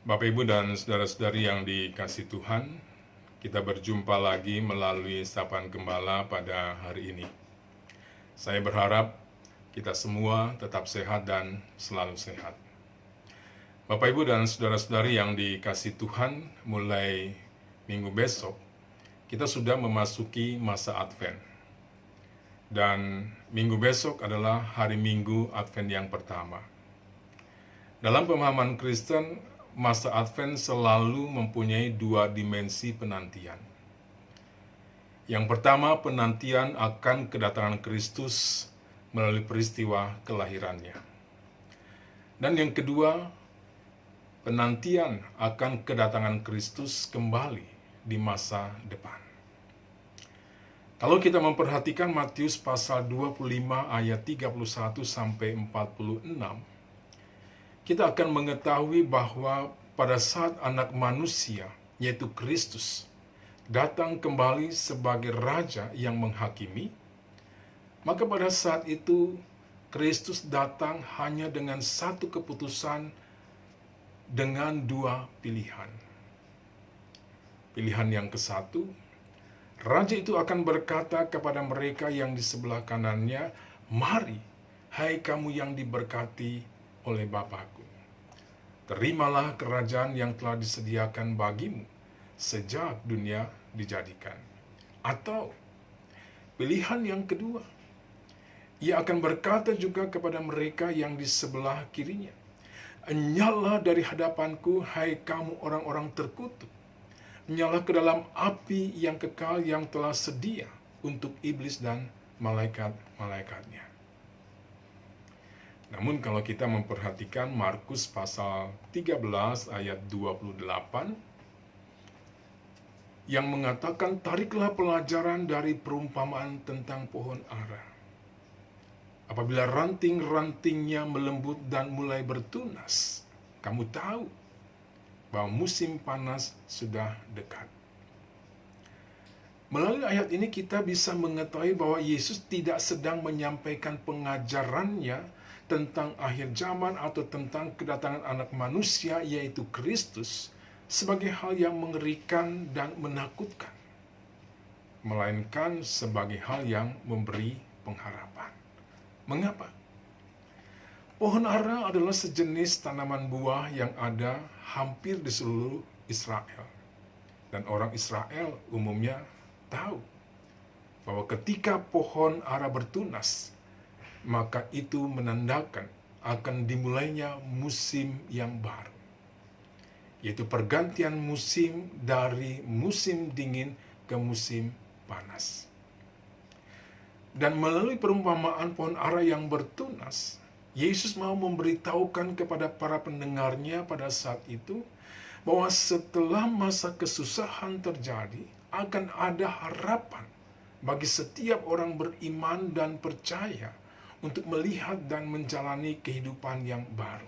Bapak, Ibu, dan saudara-saudari yang dikasihi Tuhan, kita berjumpa lagi melalui Sapaan Gembala pada hari ini. Saya berharap kita semua tetap sehat dan selalu sehat. Bapak, Ibu, dan saudara-saudari yang dikasihi Tuhan, mulai minggu besok, kita sudah memasuki masa Advent. Dan minggu besok adalah hari Minggu Advent yang pertama. Dalam pemahaman Kristen, masa Advent selalu mempunyai dua dimensi penantian. Yang pertama, penantian akan kedatangan Kristus melalui peristiwa kelahirannya. Dan yang kedua, penantian akan kedatangan Kristus kembali di masa depan. Kalau kita memperhatikan Matius pasal 25 ayat 31 sampai 46, kita akan mengetahui bahwa pada saat anak manusia, yaitu Kristus, datang kembali sebagai Raja yang menghakimi, maka pada saat itu Kristus datang hanya dengan satu keputusan dengan dua pilihan. Pilihan yang ke satu, Raja itu akan berkata kepada mereka yang di sebelah kanannya, "Mari, hai kamu yang diberkati oleh Bapakku, terimalah kerajaan yang telah disediakan bagimu sejak dunia dijadikan." Atau pilihan yang kedua, ia akan berkata juga kepada mereka yang di sebelah kirinya, "Enyahlah dari hadapanku, hai kamu orang-orang terkutuk, nyala ke dalam api yang kekal yang telah sedia untuk iblis dan malaikat-malaikatnya." Namun kalau kita memperhatikan Markus pasal 13 ayat 28 yang mengatakan, "Tariklah pelajaran dari perumpamaan tentang pohon ara. Apabila ranting-rantingnya melembut dan mulai bertunas, kamu tahu bahwa musim panas sudah dekat." Melalui ayat ini kita bisa mengetahui bahwa Yesus tidak sedang menyampaikan pengajarannya tentang akhir zaman atau tentang kedatangan anak manusia, yaitu Kristus, sebagai hal yang mengerikan dan menakutkan, melainkan sebagai hal yang memberi pengharapan. Mengapa? Pohon ara adalah sejenis tanaman buah yang ada hampir di seluruh Israel. Dan orang Israel umumnya tahu bahwa ketika pohon ara bertunas, maka itu menandakan akan dimulainya musim yang baru, yaitu pergantian musim dari musim dingin ke musim panas. Dan melalui perumpamaan pohon ara yang bertunas, Yesus mau memberitahukan kepada para pendengarnya pada saat itu bahwa setelah masa kesusahan terjadi, akan ada harapan bagi setiap orang beriman dan percaya untuk melihat dan menjalani kehidupan yang baru.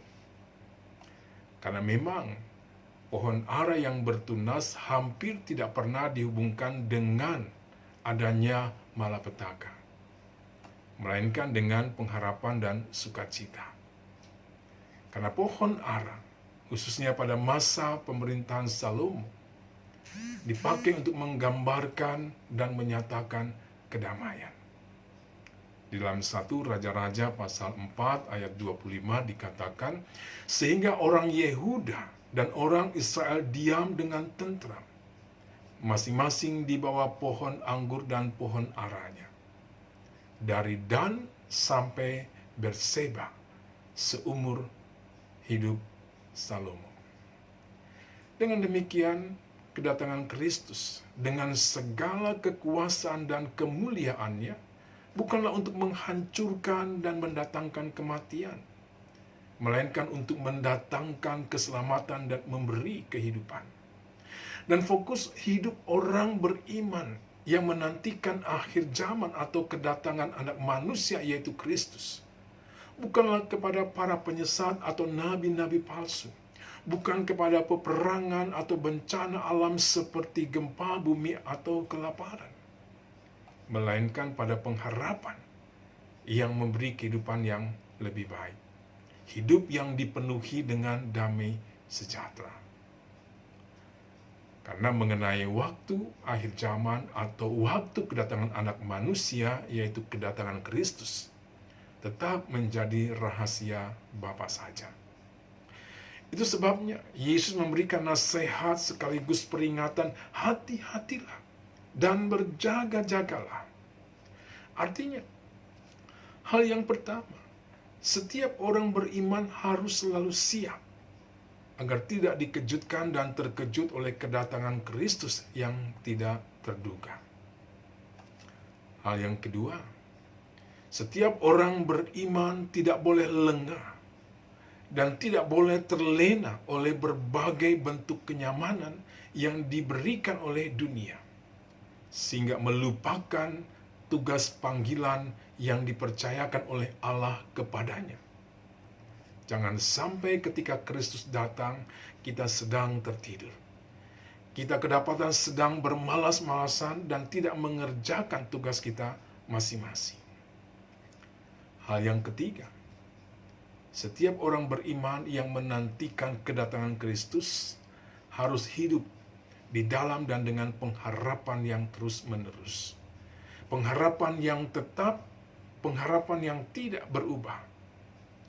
Karena memang pohon ara yang bertunas hampir tidak pernah dihubungkan dengan adanya malapetaka, melainkan dengan pengharapan dan sukacita. Karena pohon ara, khususnya pada masa pemerintahan Salomo, dipakai untuk menggambarkan dan menyatakan kedamaian. Di dalam 1 Raja-Raja pasal 4 ayat 25 dikatakan, "Sehingga orang Yehuda dan orang Israel diam dengan tentram, masing-masing di bawah pohon anggur dan pohon aranya, dari Dan sampai Berseba, seumur hidup Salomo." Dengan demikian, kedatangan Kristus dengan segala kekuasaan dan kemuliaannya bukanlah untuk menghancurkan dan mendatangkan kematian, melainkan untuk mendatangkan keselamatan dan memberi kehidupan. Dan fokus hidup orang beriman yang menantikan akhir zaman atau kedatangan anak manusia, yaitu Kristus, bukanlah kepada para penyesat atau nabi-nabi palsu, bukan kepada peperangan atau bencana alam seperti gempa bumi atau kelaparan, melainkan pada pengharapan yang memberi kehidupan yang lebih baik, hidup yang dipenuhi dengan damai sejahtera. Karena mengenai waktu akhir zaman atau waktu kedatangan anak manusia, yaitu kedatangan Kristus, tetap menjadi rahasia Bapa saja. Itu sebabnya Yesus memberikan nasihat sekaligus peringatan, hati-hatilah dan berjaga-jagalah. Artinya, hal yang pertama, setiap orang beriman harus selalu siap agar tidak dikejutkan dan terkejut oleh kedatangan Kristus yang tidak terduga. Hal yang kedua, setiap orang beriman tidak boleh lengah dan tidak boleh terlena oleh berbagai bentuk kenyamanan yang diberikan oleh dunia, sehingga melupakan tugas panggilan yang dipercayakan oleh Allah kepadanya. Jangan sampai ketika Kristus datang, kita sedang tertidur. Kita kedapatan sedang bermalas-malasan dan tidak mengerjakan tugas kita masing-masing. Hal yang ketiga, setiap orang beriman yang menantikan kedatangan Kristus harus hidup di dalam dan dengan pengharapan yang terus-menerus. Pengharapan yang tetap, pengharapan yang tidak berubah.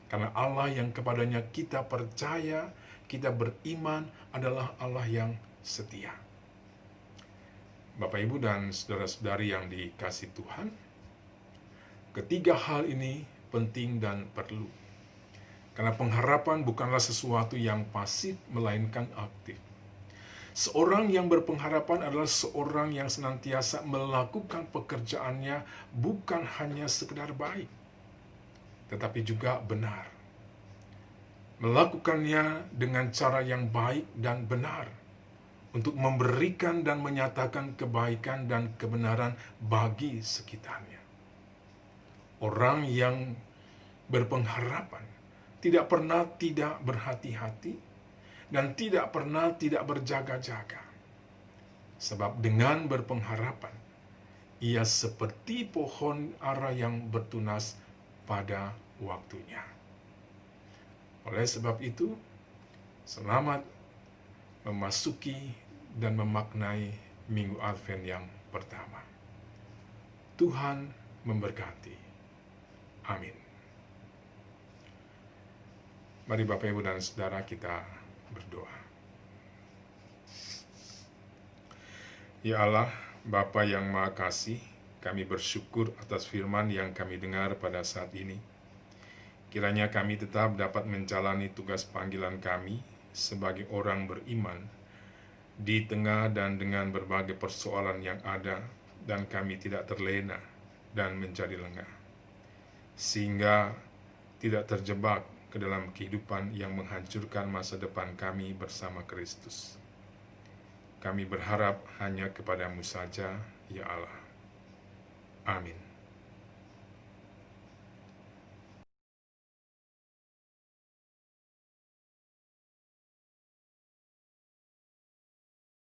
Karena Allah yang kepadanya kita percaya, kita beriman adalah Allah yang setia. Bapak, Ibu, dan saudara-saudari yang dikasihi Tuhan, ketiga hal ini penting dan perlu. Karena pengharapan bukanlah sesuatu yang pasif, melainkan aktif. Seorang yang berpengharapan adalah seorang yang senantiasa melakukan pekerjaannya bukan hanya sekedar baik, tetapi juga benar. Melakukannya dengan cara yang baik dan benar untuk memberikan dan menyatakan kebaikan dan kebenaran bagi sekitarnya. Orang yang berpengharapan tidak pernah tidak berhati-hati dan tidak pernah tidak berjaga-jaga. Sebab dengan berpengharapan, ia seperti pohon ara yang bertunas pada waktunya. Oleh sebab itu, selamat memasuki dan memaknai Minggu Advent yang pertama. Tuhan memberkati. Amin. Mari Bapak, Ibu, dan Saudara, kita berdoa. Ya Allah, Bapa yang Maha Kasih, kami bersyukur atas firman yang kami dengar pada saat ini. Kiranya kami tetap dapat menjalani tugas panggilan kami sebagai orang beriman di tengah dan dengan berbagai persoalan yang ada, dan kami tidak terlena dan menjadi lengah, sehingga tidak terjebak ke dalam kehidupan yang menghancurkan masa depan kami bersama Kristus. Kami berharap hanya kepadamu saja, ya Allah. Amin.